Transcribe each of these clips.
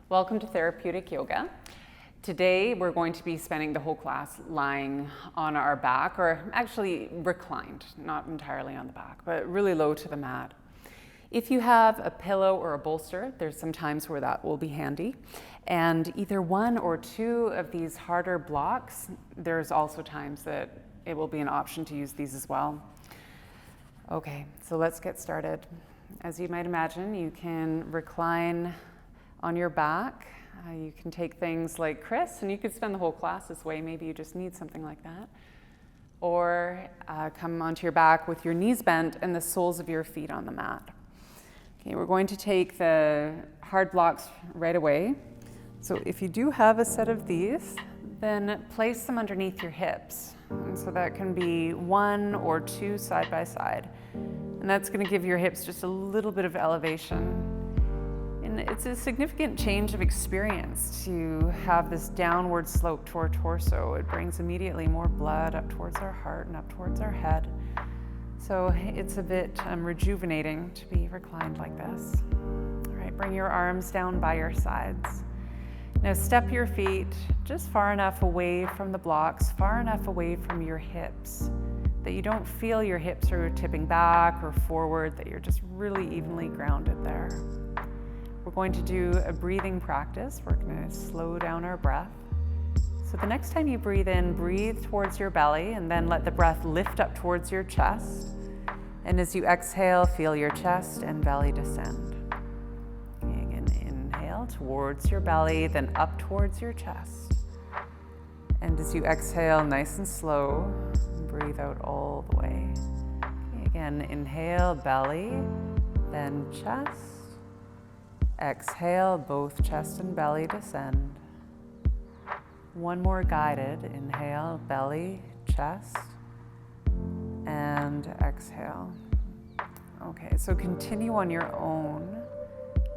Welcome to Therapeutic Yoga. Today we're going to be spending the whole class lying on our back, or actually reclined, not entirely on the back, but really low to the mat. If you have a pillow or a bolster, there's some times where that will be handy. And either one or two of these harder blocks, there's also times that it will be an option to use these as well. Okay, so let's get started. As you might imagine, you can recline on your back. You can take things like Chris, and you could spend the whole class this way. Maybe you just need something like that. Or come onto your back with your knees bent and the soles of your feet on the mat. Okay, we're going to take the hard blocks right away. So if you do have a set of these, then place them underneath your hips. And so that can be one or two side by side. And that's going to give your hips just a little bit of elevation. And it's a significant change of experience to have this downward slope to our torso. It brings immediately more blood up towards our heart and up towards our head. So it's a bit rejuvenating to be reclined like this. All right, bring your arms down by your sides. Now step your feet just far enough away from the blocks, far enough away from your hips, that you don't feel your hips are tipping back or forward, that you're just really evenly grounded there. We're going to do a breathing practice. We're going to slow down our breath. So the next time you breathe in, breathe towards your belly and then let the breath lift up towards your chest. And as you exhale, feel your chest and belly descend. Okay, again, inhale towards your belly, then up towards your chest. And as you exhale, nice and slow, breathe out all the way. Okay, again, inhale, belly, then chest. Exhale, both chest and belly descend. One more guided. Inhale, belly, chest, and exhale. Okay, so continue on your own.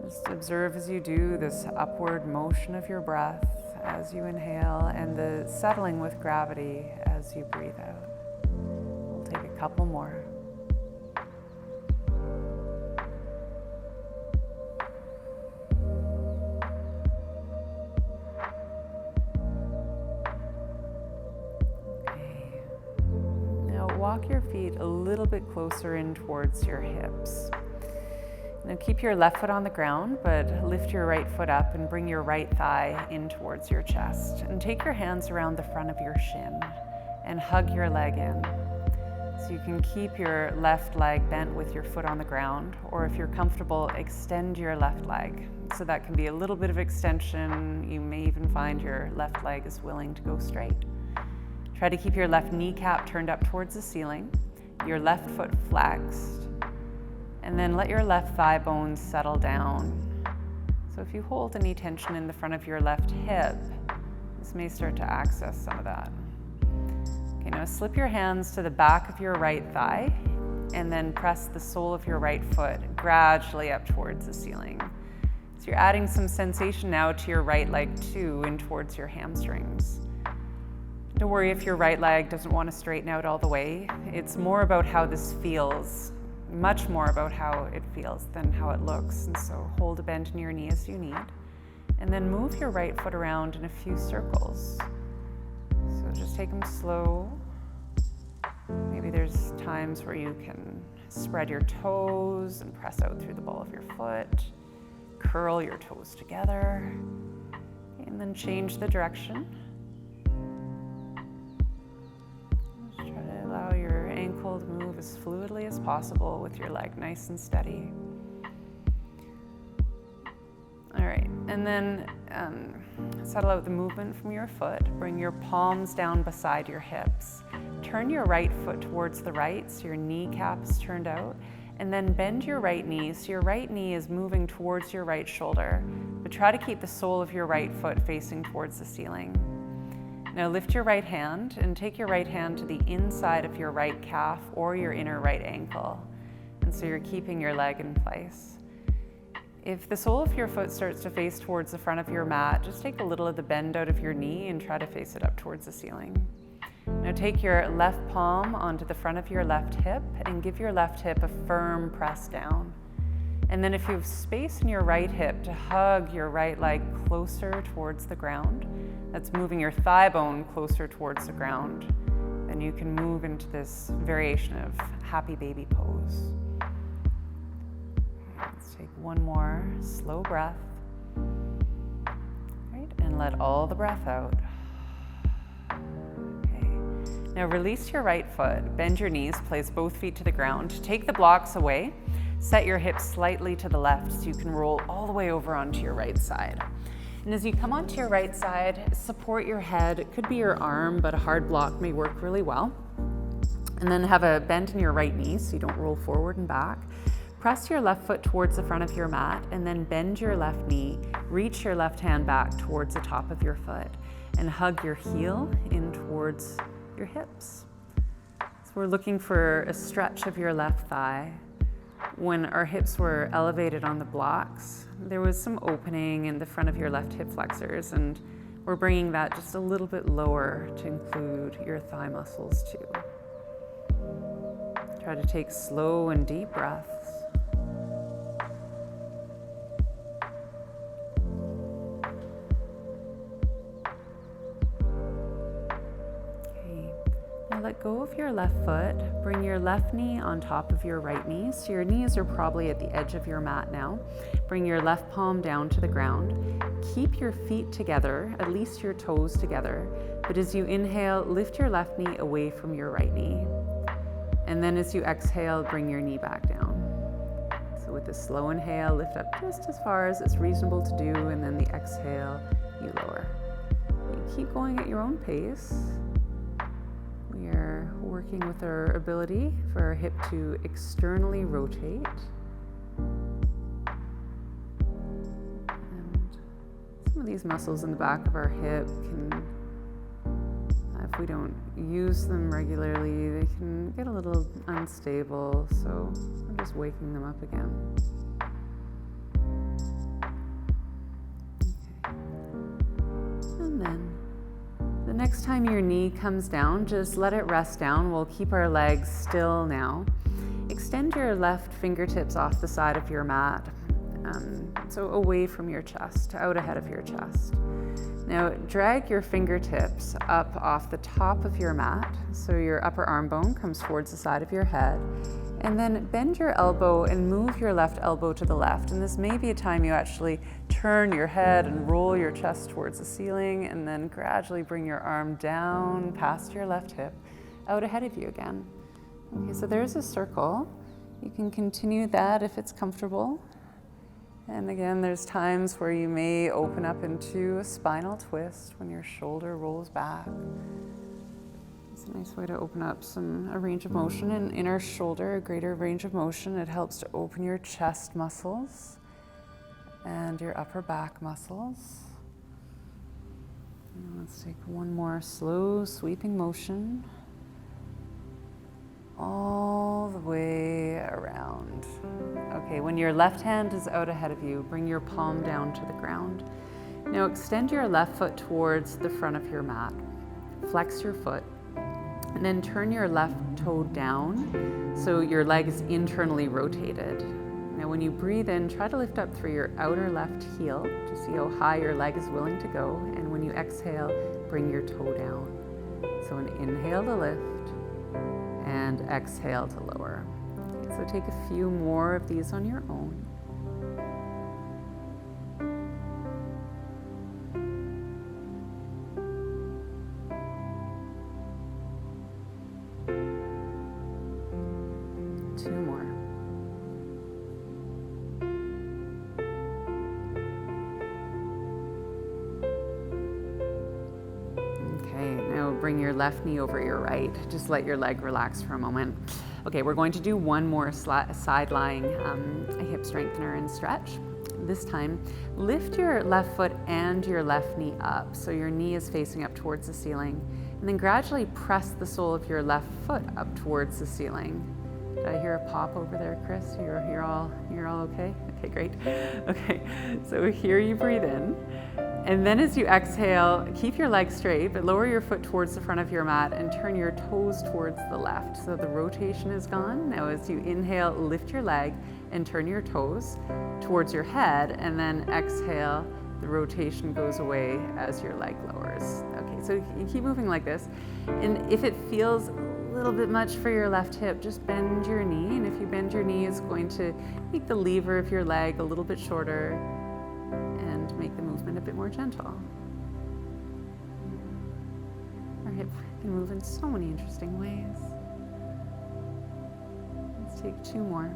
Just observe as you do this upward motion of your breath as you inhale and the settling with gravity as you breathe out. We'll take a couple more. Walk your feet a little bit closer in towards your hips. Now keep your left foot on the ground, but lift your right foot up and bring your right thigh in towards your chest. And take your hands around the front of your shin and hug your leg in. So you can keep your left leg bent with your foot on the ground, or if you're comfortable, extend your left leg. So that can be a little bit of extension. You may even find your left leg is willing to go straight. Try to keep your left kneecap turned up towards the ceiling, your left foot flexed, and then let your left thigh bones settle down. So if you hold any tension in the front of your left hip, this may start to access some of that. Okay, now slip your hands to the back of your right thigh and then press the sole of your right foot gradually up towards the ceiling. So you're adding some sensation now to your right leg too, and towards your hamstrings. Don't worry if your right leg doesn't want to straighten out all the way. It's more about how this feels, much more about how it feels than how it looks. And so hold a bend in your knee as you need. And then move your right foot around in a few circles. So just take them slow. Maybe there's times where you can spread your toes and press out through the ball of your foot. Curl your toes together. And then change the direction. Allow your ankle to move as fluidly as possible with your leg nice and steady. All right, and then settle out the movement from your foot. Bring your palms down beside your hips. Turn your right foot towards the right so your kneecap is turned out. And then bend your right knee so your right knee is moving towards your right shoulder. But try to keep the sole of your right foot facing towards the ceiling. Now lift your right hand and take your right hand to the inside of your right calf or your inner right ankle. And so you're keeping your leg in place. If the sole of your foot starts to face towards the front of your mat, just take a little of the bend out of your knee and try to face it up towards the ceiling. Now take your left palm onto the front of your left hip and give your left hip a firm press down. And then if you have space in your right hip, to hug your right leg closer towards the ground. That's moving your thigh bone closer towards the ground. Then you can move into this variation of happy baby pose. Let's take one more slow breath. Right, and let all the breath out. Okay. Now release your right foot, bend your knees, place both feet to the ground. Take the blocks away. Set your hips slightly to the left so you can roll all the way over onto your right side. And as you come onto your right side, support your head. It could be your arm, but a hard block may work really well. And then have a bend in your right knee so you don't roll forward and back. Press your left foot towards the front of your mat and then bend your left knee. Reach your left hand back towards the top of your foot and hug your heel in towards your hips. So we're looking for a stretch of your left thigh. When our hips were elevated on the blocks, there was some opening in the front of your left hip flexors, and we're bringing that just a little bit lower to include your thigh muscles too. Try to take slow and deep breaths. Let go of your left foot, bring your left knee on top of your right knee. So your knees are probably at the edge of your mat now. Bring your left palm down to the ground. Keep your feet together, at least your toes together. But as you inhale, lift your left knee away from your right knee. And then as you exhale, bring your knee back down. So with a slow inhale, lift up just as far as it's reasonable to do, and then the exhale, you lower. You keep going at your own pace. We are working with our ability for our hip to externally rotate. And some of these muscles in the back of our hip can, if we don't use them regularly, they can get a little unstable. So I'm just waking them up again. Okay. And then the next time your knee comes down, just let it rest down. We'll keep our legs still now. Extend your left fingertips off the side of your mat, so away from your chest, out ahead of your chest. Now drag your fingertips up off the top of your mat, so your upper arm bone comes towards the side of your head. And then bend your elbow and move your left elbow to the left. And this may be a time you actually turn your head and roll your chest towards the ceiling, and then gradually bring your arm down past your left hip, out ahead of you again. Okay, so there's a circle. You can continue that if it's comfortable. And again, there's times where you may open up into a spinal twist when your shoulder rolls back. It's a nice way to open up a range of motion. And in our shoulder, a greater range of motion, it helps to open your chest muscles and your upper back muscles. And let's take one more slow, sweeping motion all the way around. Okay, when your left hand is out ahead of you, bring your palm down to the ground. Now extend your left foot towards the front of your mat. Flex your foot. And then turn your left toe down so your leg is internally rotated. Now when you breathe in, try to lift up through your outer left heel to see how high your leg is willing to go. And when you exhale, bring your toe down. So an inhale to lift and exhale to lower. Okay, so take a few more of these on your own. Two more. Okay, now bring your left knee over your right. Just let your leg relax for a moment. Okay, we're going to do one more side-lying hip strengthener and stretch. This time, lift your left foot and your left knee up so your knee is facing up towards the ceiling. And then gradually press the sole of your left foot up towards the ceiling. Did I hear a pop over there, Chris? You're all okay? Okay, great. Okay, so here you breathe in. And then as you exhale, keep your legs straight, but lower your foot towards the front of your mat and turn your toes towards the left. So the rotation is gone. Now as you inhale, lift your leg and turn your toes towards your head, and then exhale, the rotation goes away as your leg lowers. Okay, so you keep moving like this. And if it feels a little bit much for your left hip, just bend your knee. And if you bend your knee, it's going to make the lever of your leg a little bit shorter and make the movement a bit more gentle. Our hip can move in so many interesting ways. Let's take 2 more.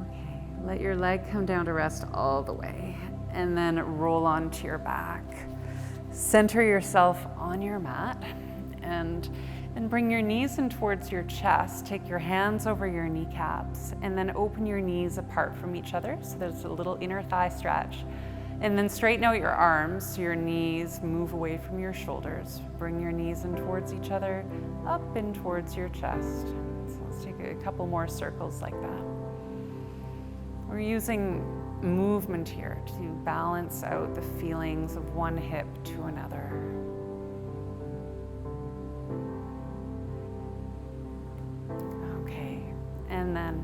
Okay, let your leg come down to rest all the way, and then roll onto your back. Center yourself on your mat and bring your knees in towards your chest. Take your hands over your kneecaps and then open your knees apart from each other. So there's a little inner thigh stretch. And then straighten out your arms so your knees move away from your shoulders. Bring your knees in towards each other, up and towards your chest. So let's take a couple more circles like that. We're using movement here to balance out the feelings of one hip to another. Okay, and then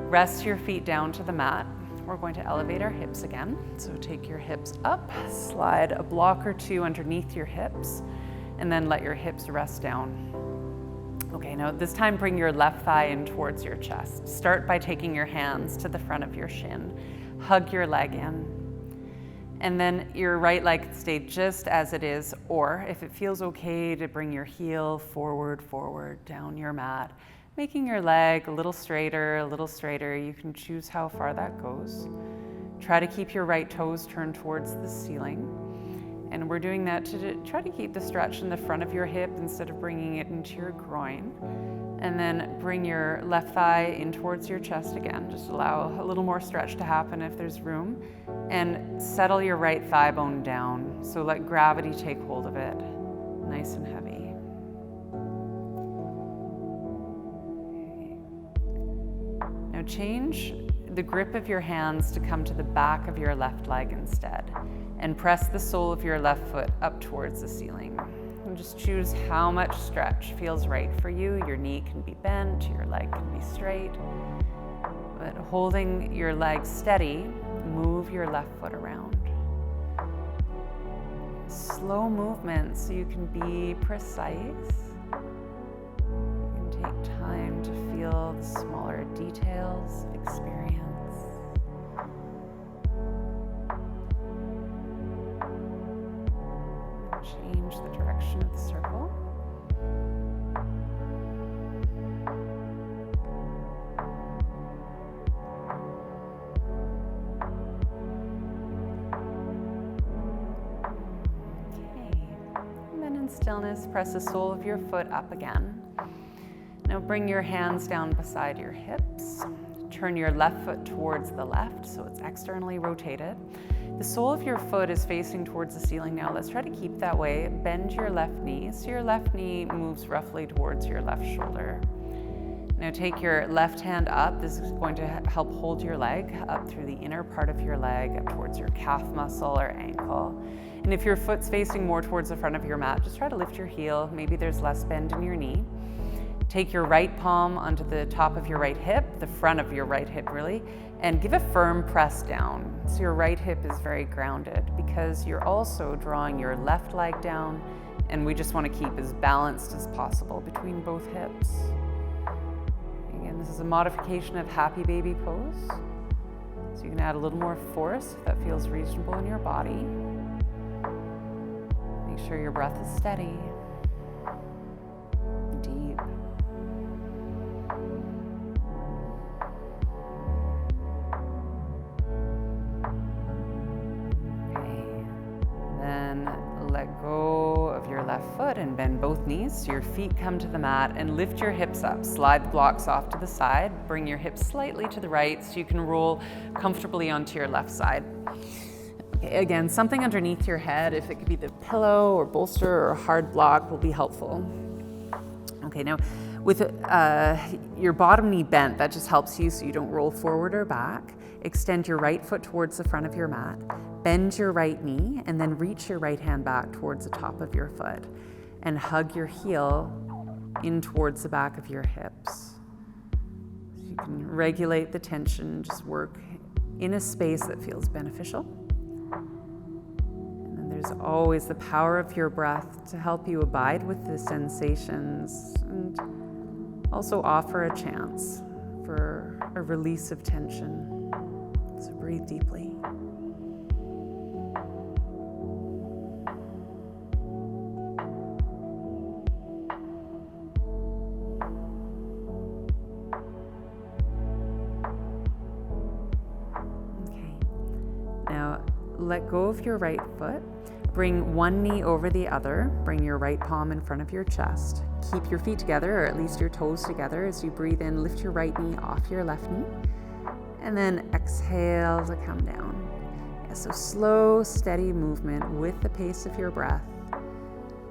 rest your feet down to the mat. We're going to elevate our hips again. So take your hips up, slide a block or 2 underneath your hips, and then let your hips rest down. Okay, now this time bring your left thigh in towards your chest. Start by taking your hands to the front of your shin. Hug your leg in. And then your right leg stay just as it is, or if it feels okay to bring your heel forward down your mat, making your leg a little straighter. You can choose how far that goes. Try to keep your right toes turned towards the ceiling. And we're doing that to try to keep the stretch in the front of your hip instead of bringing it into your groin. And then bring your left thigh in towards your chest again. Just allow a little more stretch to happen if there's room. And settle your right thigh bone down. So let gravity take hold of it, nice and heavy. Okay. Now change the grip of your hands to come to the back of your left leg instead. And press the sole of your left foot up towards the ceiling. And just choose how much stretch feels right for you. Your knee can be bent, your leg can be straight. But holding your leg steady, move your left foot around. Slow movement so you can be precise. You can take time to feel the smaller details of experience. Change the direction of the circle. Okay, and then in stillness, press the sole of your foot up again. Now bring your hands down beside your hips. Turn your left foot towards the left so it's externally rotated. The sole of your foot is facing towards the ceiling now. Let's try to keep that way. Bend your left knee so your left knee moves roughly towards your left shoulder. Now take your left hand up. This is going to help hold your leg up through the inner part of your leg, up towards your calf muscle or ankle. And if your foot's facing more towards the front of your mat, just try to lift your heel. Maybe there's less bend in your knee. Take your right palm onto the top of your right hip, the front of your right hip really, and give a firm press down. So your right hip is very grounded because you're also drawing your left leg down, and we just want to keep as balanced as possible between both hips. Again, this is a modification of happy baby pose. So you can add a little more force if that feels reasonable in your body. Make sure your breath is steady, deep. left foot and bend both knees so your feet come to the mat, and lift your hips up. Slide the blocks off to the side. Bring your hips slightly to the right so you can roll comfortably onto your left side. Okay, again, something underneath your head, if it could be the pillow or bolster or a hard block, will be helpful. Okay, now with your bottom knee bent, that just helps you so you don't roll forward or back. Extend your right foot towards the front of your mat. Bend your right knee and then reach your right hand back towards the top of your foot and hug your heel in towards the back of your hips. So you can regulate the tension, just work in a space that feels beneficial. And then there's always the power of your breath to help you abide with the sensations and also offer a chance for a release of tension. So breathe deeply. Okay. Now let go of your right foot. Bring one knee over the other. Bring your right palm in front of your chest. Keep your feet together, or at least your toes together. As you breathe in, lift your right knee off your left knee. And then exhale to come down. Yeah, so slow, steady movement with the pace of your breath.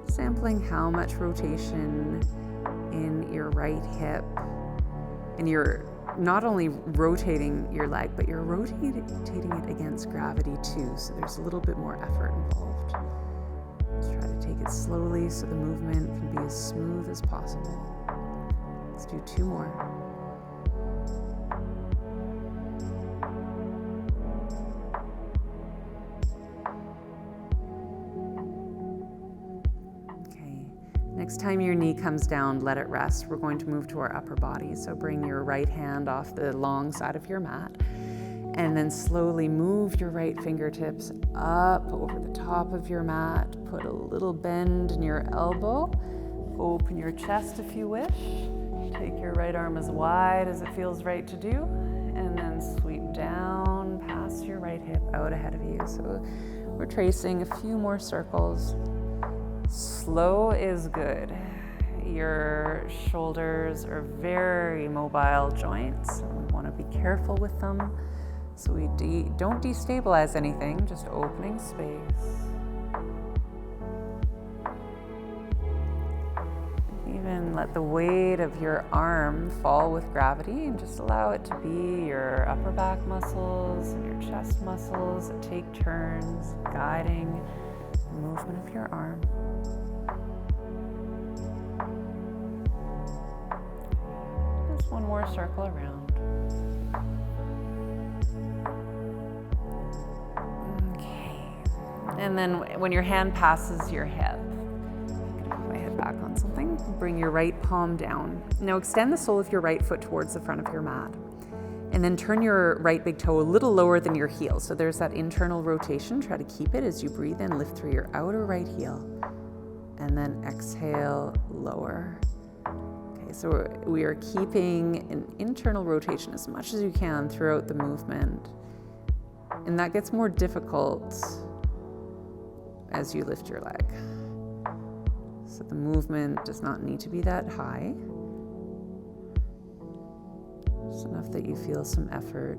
Sampling how much rotation in your right hip. And you're not only rotating your leg, but you're rotating it against gravity too. So there's a little bit more effort involved. Just try to take it slowly so the movement can be as smooth as possible. Let's do 2 more. Next time your knee comes down, let it rest. We're going to move to our upper body. So bring your right hand off the long side of your mat and then slowly move your right fingertips up over the top of your mat. Put a little bend in your elbow. Open your chest if you wish. Take your right arm as wide as it feels right to do, and then sweep down past your right hip out ahead of you. So we're tracing a few more circles. Slow is good. Your shoulders are very mobile joints. We want to be careful with them so we don't destabilize anything, just opening space. Even let the weight of your arm fall with gravity and just allow it to be your upper back muscles and your chest muscles that take turns guiding the movement of your arm. One more circle around. Okay. And then when your hand passes your hip, I'm gonna put my head back on something. Bring your right palm down. Now extend the sole of your right foot towards the front of your mat. And then turn your right big toe a little lower than your heel. So there's that internal rotation. Try to keep it as you breathe in. Lift through your outer right heel. And then exhale, lower. So we are keeping an internal rotation as much as you can throughout the movement. And that gets more difficult as you lift your leg. So the movement does not need to be that high. Just enough that you feel some effort.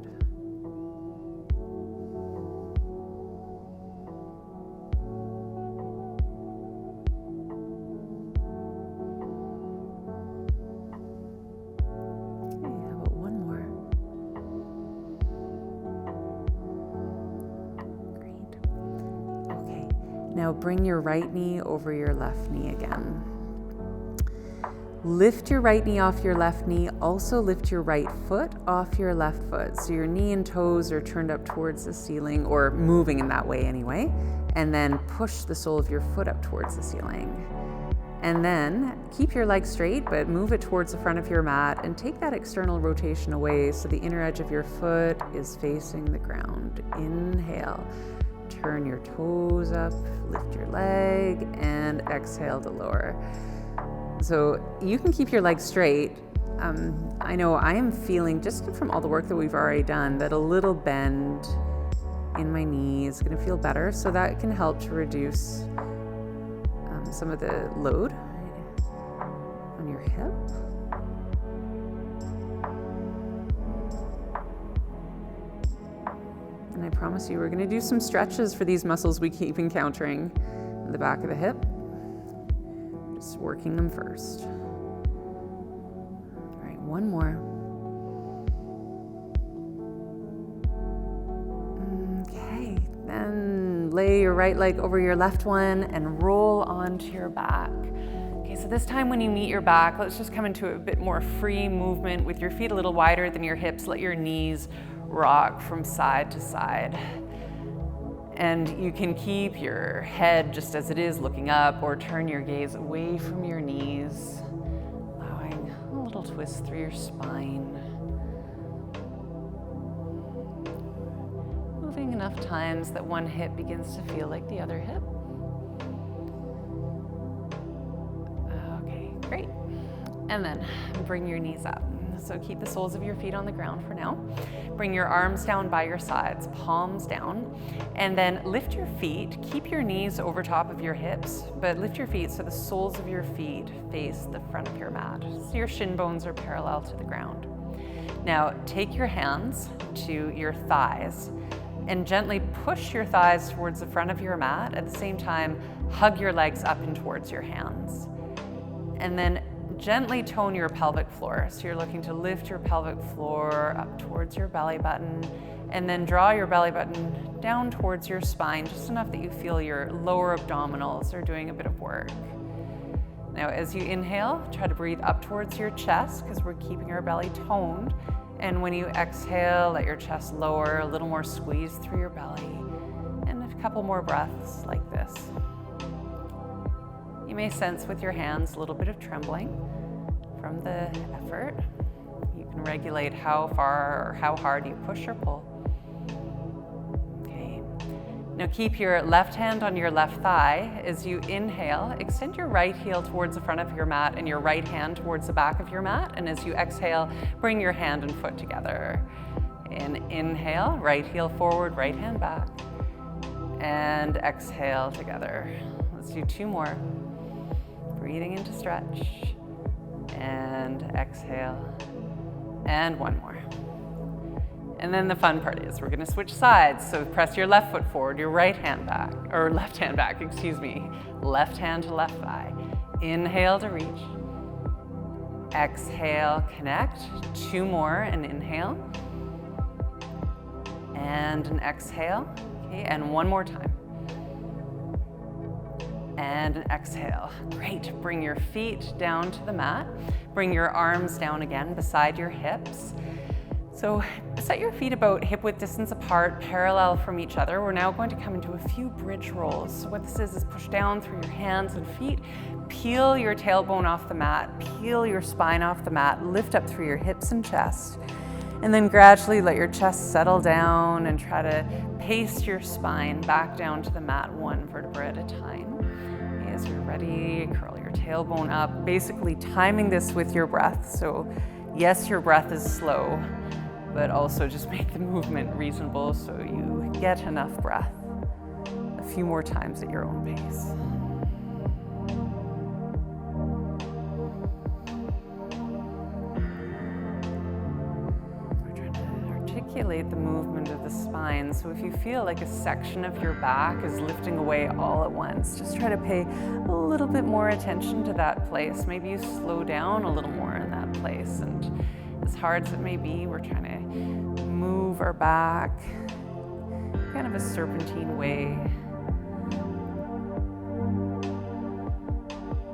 Now bring your right knee over your left knee again. Lift your right knee off your left knee. Also lift your right foot off your left foot. So your knee and toes are turned up towards the ceiling, or moving in that way anyway. And then push the sole of your foot up towards the ceiling. And then keep your leg straight, but move it towards the front of your mat and take that external rotation away so the inner edge of your foot is facing the ground. Inhale. Turn your toes up, lift your leg, and exhale to lower. So you can keep your legs straight. I know I am feeling, just from all the work that we've already done, that a little bend in my knee is going to feel better. So that can help to reduce some of the load on your hip. And I promise you, we're going to do some stretches for these muscles we keep encountering in the back of the hip. Just working them first. All right, one more. Okay, then lay your right leg over your left one and roll onto your back. Okay, so this time when you meet your back, let's just come into a bit more free movement with your feet a little wider than your hips. Let your knees rock from side to side. And you can keep your head just as it is, looking up, or turn your gaze away from your knees, allowing a little twist through your spine. Moving enough times that one hip begins to feel like the other hip. Okay, great. And then bring your knees up. So keep the soles of your feet on the ground for now. Bring your arms down by your sides, palms down, and then lift your feet. Keep your knees over top of your hips, but lift your feet so the soles of your feet face the front of your mat. So your shin bones are parallel to the ground. Now take your hands to your thighs and gently push your thighs towards the front of your mat. At the same time, hug your legs up and towards your hands. And then gently tone your pelvic floor. So you're looking to lift your pelvic floor up towards your belly button, and then draw your belly button down towards your spine, just enough that you feel your lower abdominals are doing a bit of work. Now, as you inhale, try to breathe up towards your chest because we're keeping our belly toned. And when you exhale, let your chest lower, a little more squeeze through your belly, and a couple more breaths like this. You may sense with your hands a little bit of trembling from the effort. You can regulate how far or how hard you push or pull. Okay. Now keep your left hand on your left thigh. As you inhale, extend your right heel towards the front of your mat and your right hand towards the back of your mat. And as you exhale, bring your hand and foot together. And inhale, right heel forward, right hand back. And exhale together. Let's do two more. Breathing into stretch, and exhale, and one more. And then the fun part is we're going to switch sides. So press your left foot forward, your right hand back, or left hand back, excuse me. Left hand to left thigh. Inhale to reach. Exhale, connect. Two more, and inhale. And an exhale. Okay, and one more time. And an exhale. Great. Bring your feet down to the mat. Bring your arms down again beside your hips. So set your feet about hip width distance apart, parallel from each other. We're now going to come into a few bridge rolls. So what this is push down through your hands and feet. Peel your tailbone off the mat. Peel your spine off the mat. Lift up through your hips and chest. And then gradually let your chest settle down and try to paste your spine back down to the mat, one vertebra at a time. As you're ready, curl your tailbone up, basically timing this with your breath. So yes, your breath is slow, but also just make the movement reasonable so you get enough breath a few more times at your own pace. Articulate the movement of the spine. So if you feel like a section of your back is lifting away all at once, just try to pay a little bit more attention to that place. Maybe you slow down a little more in that place. And as hard as it may be, we're trying to move our back kind of a serpentine way.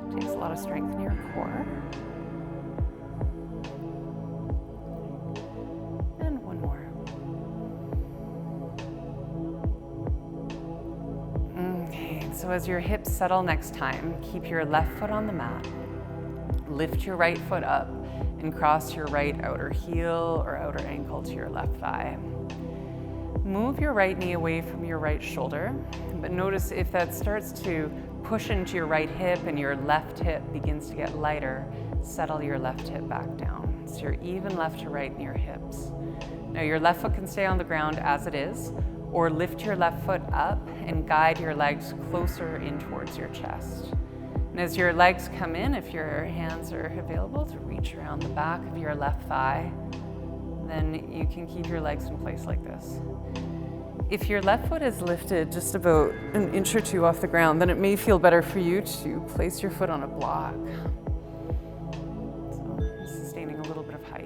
It takes a lot of strength in your core. So as your hips settle next time, keep your left foot on the mat. Lift your right foot up and cross your right outer heel or outer ankle to your left thigh. Move your right knee away from your right shoulder, but notice if that starts to push into your right hip and your left hip begins to get lighter, settle your left hip back down. So you're even left to right in your hips. Now your left foot can stay on the ground as it is, or lift your left foot up and guide your legs closer in towards your chest. And as your legs come in, if your hands are available, to reach around the back of your left thigh, then you can keep your legs in place like this. If your left foot is lifted just about an inch or two off the ground, then it may feel better for you to place your foot on a block. So sustaining a little bit of height.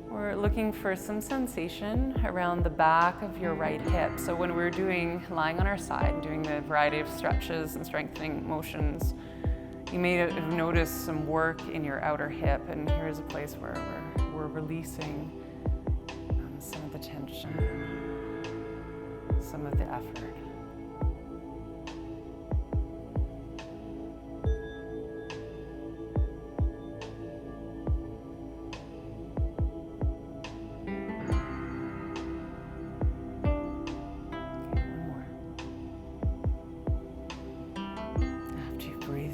We're looking for some sensation around the back of your right hip. So when we're lying on our side, doing the variety of stretches and strengthening motions, you may have noticed some work in your outer hip, and here's a place where we're releasing some of the tension, some of the effort.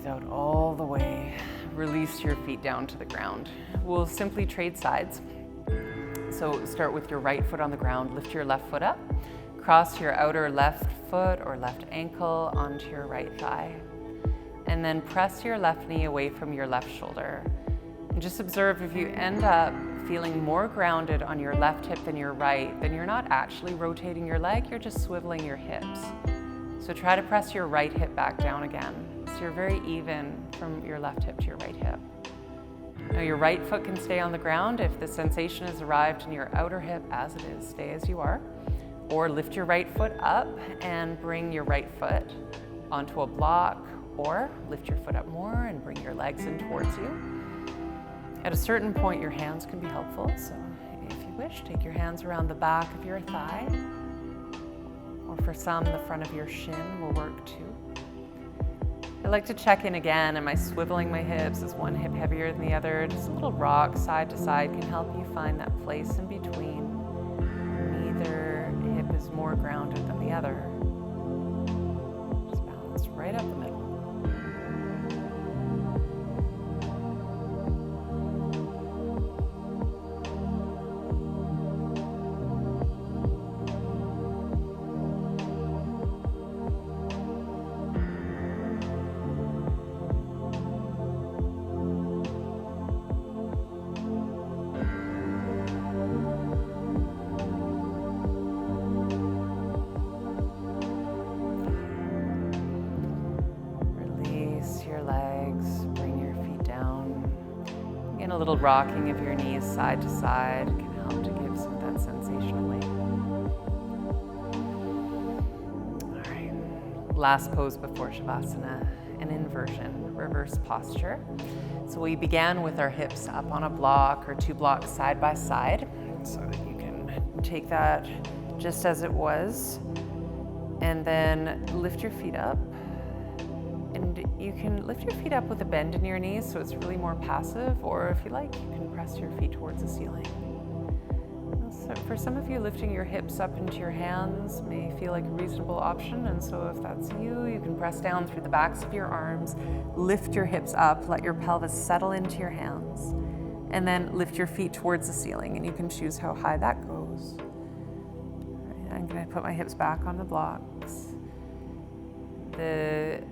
Out all the way, release your feet down to the ground. We'll simply trade sides. So start with your right foot on the ground, lift your left foot up, cross your outer left foot or left ankle onto your right thigh, and then press your left knee away from your left shoulder. And just observe, if you end up feeling more grounded on your left hip than your right, then you're not actually rotating your leg, you're just swiveling your hips. So try to press your right hip back down again. So you're very even from your left hip to your right hip. Now your right foot can stay on the ground. If the sensation has arrived in your outer hip as it is, stay as you are. Or lift your right foot up and bring your right foot onto a block, or lift your foot up more and bring your legs in towards you. At a certain point, your hands can be helpful. So if you wish, take your hands around the back of your thigh, or for some, the front of your shin will work too. I like to check in again. Am I swiveling my hips? Is one hip heavier than the other? Just a little rock side to side can help you find that place in between. Neither hip is more grounded than the other. Just balance right up the middle. A little rocking of your knees side to side can help to give some of that sensation away. All right, last pose before Shavasana, an inversion, reverse posture. So we began with our hips up on a block or two blocks side by side, so that you can take that just as it was, and then lift your feet up. And you can lift your feet up with a bend in your knees, so it's really more passive, or if you like, you can press your feet towards the ceiling. So for some of you, lifting your hips up into your hands may feel like a reasonable option, and so if that's you, you can press down through the backs of your arms, lift your hips up, let your pelvis settle into your hands, and then lift your feet towards the ceiling, and you can choose how high that goes. All right, I'm going to put my hips back on the blocks. The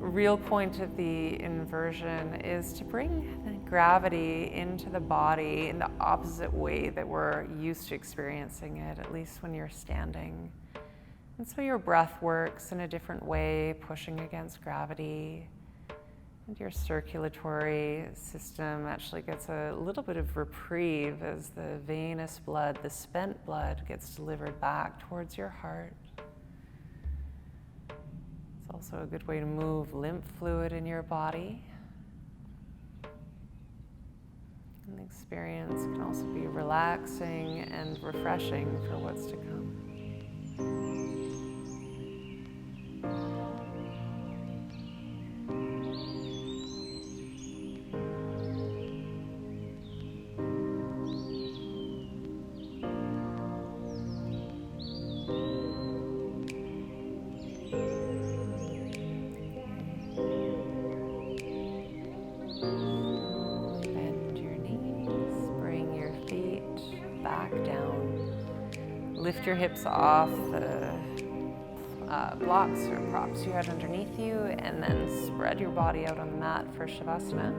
real point of the inversion is to bring the gravity into the body in the opposite way that we're used to experiencing it, at least when you're standing. And so your breath works in a different way, pushing against gravity. And your circulatory system actually gets a little bit of reprieve as the venous blood, the spent blood, gets delivered back towards your heart. Also a good way to move lymph fluid in your body. And the experience can also be relaxing and refreshing for what's to come. Lift your hips off the blocks or props you had underneath you, and then spread your body out on the mat for Shavasana.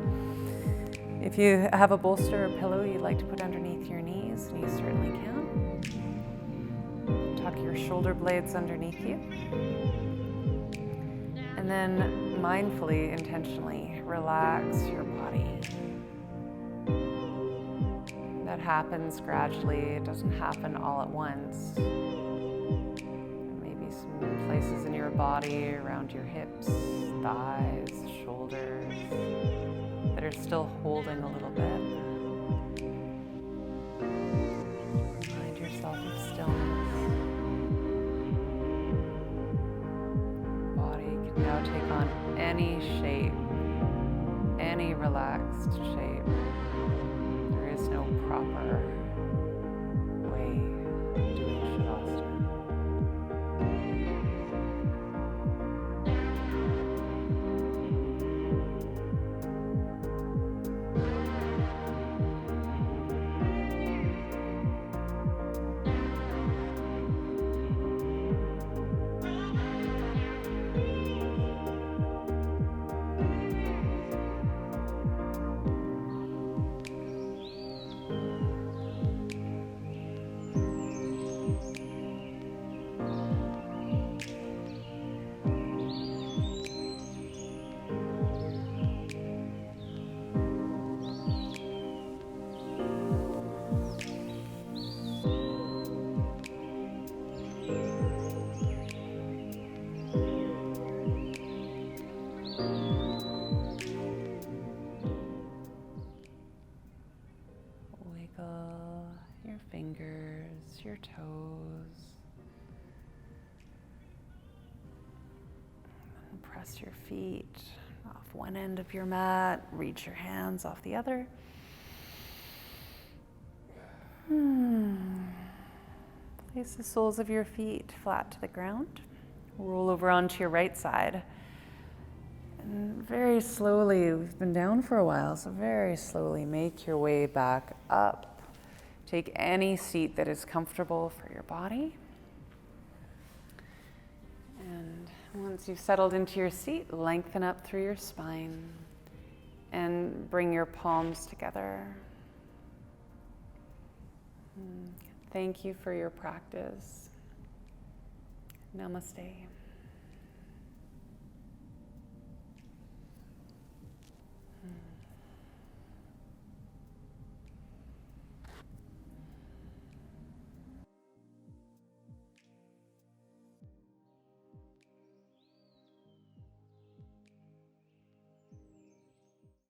If you have a bolster or pillow you'd like to put underneath your knees, and you certainly can. Tuck your shoulder blades underneath you. And then mindfully, intentionally relax your body. That happens gradually, it doesn't happen all at once. Maybe some places in your body around your hips, thighs, shoulders that are still holding a little bit. Remind yourself of stillness. Body can now take on any shape, any relaxed shape. There is no proper way of doing Shavasana. Fingers, your toes. And press your feet off one end of your mat, reach your hands off the other. Place the soles of your feet flat to the ground. Roll over onto your right side. And very slowly, we've been down for a while, so very slowly make your way back up. Take any seat that is comfortable for your body. And once you've settled into your seat, lengthen up through your spine and bring your palms together. Thank you for your practice. Namaste.